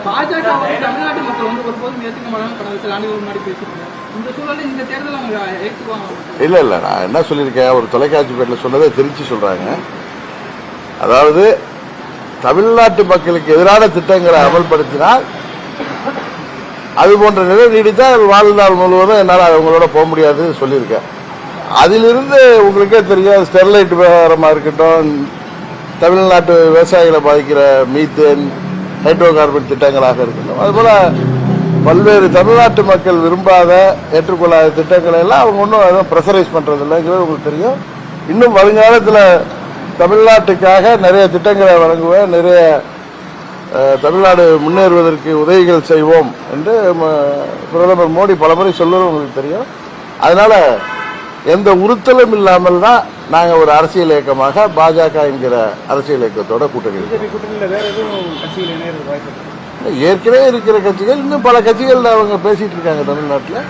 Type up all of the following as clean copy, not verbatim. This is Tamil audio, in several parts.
பாஜக தமிழ்நாட்டு மக்கள் வந்து ஒருபோதும் ஏற்றுக்க மாட்டாங்க. கடந்த சில ஆண்டுகள் முன்னாடி பேசியிருக்காங்க. இந்த சூழலில் இந்த தேர்தல் அவங்க ஏற்றுக்குவாங்க? இல்ல நான் என்ன சொல்லியிருக்கேன், ஒரு தொலைக்காட்சி பேட்டில் சொன்னதை திருச்சி சொல்றாங்க. அதாவது தமிழ்நாட்டு மக்களுக்கு எதிரான திட்டங்களை அமல்படுத்தினால் அது போன்ற நிலை நீடித்தால் வாழ்நாள் முழுவதும் என்னால் அவங்களோட போக முடியாதுன்னு சொல்லியிருக்கேன். அதிலிருந்து உங்களுக்கே தெரியும், ஸ்டெர்லைட் விவகாரமாக இருக்கட்டும், தமிழ்நாட்டு விவசாயிகளை பாதிக்கிற மீத்தேன், ஹைட்ரோ கார்பன் திட்டங்களாக இருக்கட்டும், அதுபோல பல்வேறு தமிழ்நாட்டு மக்கள் விரும்பாத ஏற்றுக்கொள்ளாத திட்டங்களை எல்லாம் அவங்க ஒன்றும் ப்ரெஷரைஸ் பண்றது இல்லைங்கிறது உங்களுக்கு தெரியும். இன்னும் வருங்காலத்தில் தமிழ்நாட்டுக்காக நிறைய திட்டங்களை வழங்குவேன், நிறைய தமிழ்நாடு முன்னேறுவதற்கு உதவிகள் செய்வோம் என்று பிரதமர் மோடி பலமுறை சொல்வது உங்களுக்கு தெரியும். அதனால எந்த உறுத்தலும் இல்லாமல் தான் நாங்கள் ஒரு அரசியல் இயக்கமாக பாஜக என்கிற அரசியல் இயக்கத்தோட கூட்டணி. ஏற்கனவே இருக்கிற கட்சிகள் இன்னும் பல கட்சிகள் அவங்க பேசிட்டு இருக்காங்க தமிழ்நாட்டில்.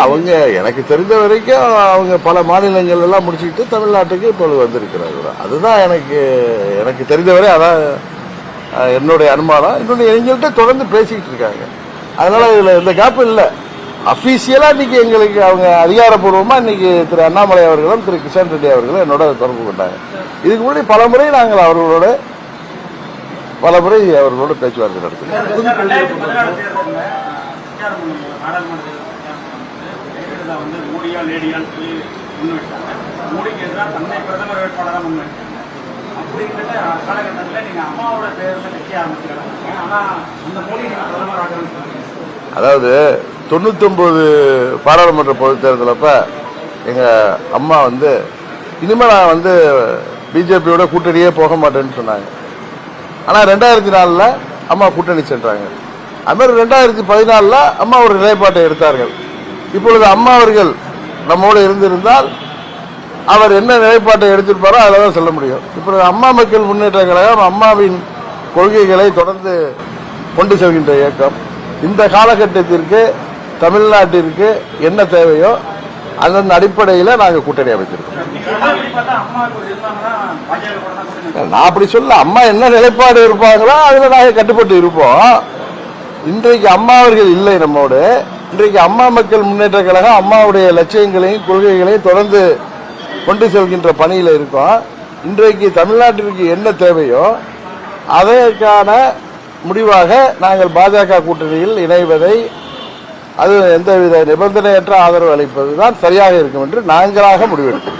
அவங்க எனக்கு தெரிந்த வரைக்கும் அவங்க பல மாநிலங்கள் எல்லாம் முடிச்சுக்கிட்டு தமிழ்நாட்டுக்கு இப்பொழுது வந்திருக்கிறாங்க. அதுதான் எனக்கு தெரிந்தவரை அதான் என்னுடைய அனுமானம். இன்னொன்று எங்கள்கிட்ட தொடர்ந்து பேசிக்கிட்டு இருக்காங்க. அதனால இதுல எந்த கேப்பும் இல்லை. அபிஷியலா இன்னைக்கு எங்களுக்கு அவங்க அதிகாரப்பூர்வமா இன்னைக்கு திரு அண்ணாமலை அவர்களும் திரு கிஷன் ரெட்டி அவர்களும் என்னோட தொடர்பு கொண்டாங்க. இதுக்கு முன்னாடி பலமுறை நாங்கள் அவர்களோட பேச்சுவார்த்தை நடத்தினோம். அதாவது 99 பாராளுமன்ற பொதுத் தேர்தலப்ப எங்க அம்மா இனிமே நான் பிஜேபியோட கூட்டணியே போக மாட்டேன்னு சொன்னாங்க. ஆனா 2004 அம்மா கூட்டணி சென்றாங்க. அது மாதிரி 2014 அம்மா ஒரு நிலைப்பாட்டை எடுத்தார்கள். இப்பொழுது அம்மா அவர்கள் நம்மோடு இருந்திருந்தால் அவர் என்ன நிலைப்பாட்டை எடுத்திருப்பாரோ அதில்தான் சொல்ல முடியும். இப்பொழுது அம்மா மக்கள் முன்னேற்ற கழகம் அம்மாவின் கொள்கைகளை தொடர்ந்து கொண்டு செல்கின்ற இயக்கம். இந்த காலகட்டத்திற்கு தமிழ்நாட்டிற்கு என்ன தேவையோ அதன் அடிப்படையில் நாங்கள் கூட்டணி அமைச்சிருக்கோம். நான் அப்படி சொல்ல, அம்மா என்ன நிலைப்பாடு இருப்பாங்களோ அதில் நாங்கள் கட்டுப்பட்டு இருப்போம். இன்றைக்கு அம்மா அவர்கள் இல்லை நம்மோடு. இன்றைக்கு அம்மா மக்கள் முன்னேற்ற கழகம் அம்மாவுடைய லட்சியங்களையும் கொள்கைகளையும் தொடர்ந்து கொண்டு செல்கின்ற பணியில் இருக்கோம். இன்றைக்கு தமிழ்நாட்டிற்கு என்ன தேவையோ அதற்கான முடிவாக நாங்கள் பாஜக கூட்டணியில் இணைவதை, அது எந்தவித நிபந்தனையற்ற ஆதரவு அளிப்பதுதான் சரியாக இருக்கும் என்று நாங்களாக முடிவெடுக்கிறோம்.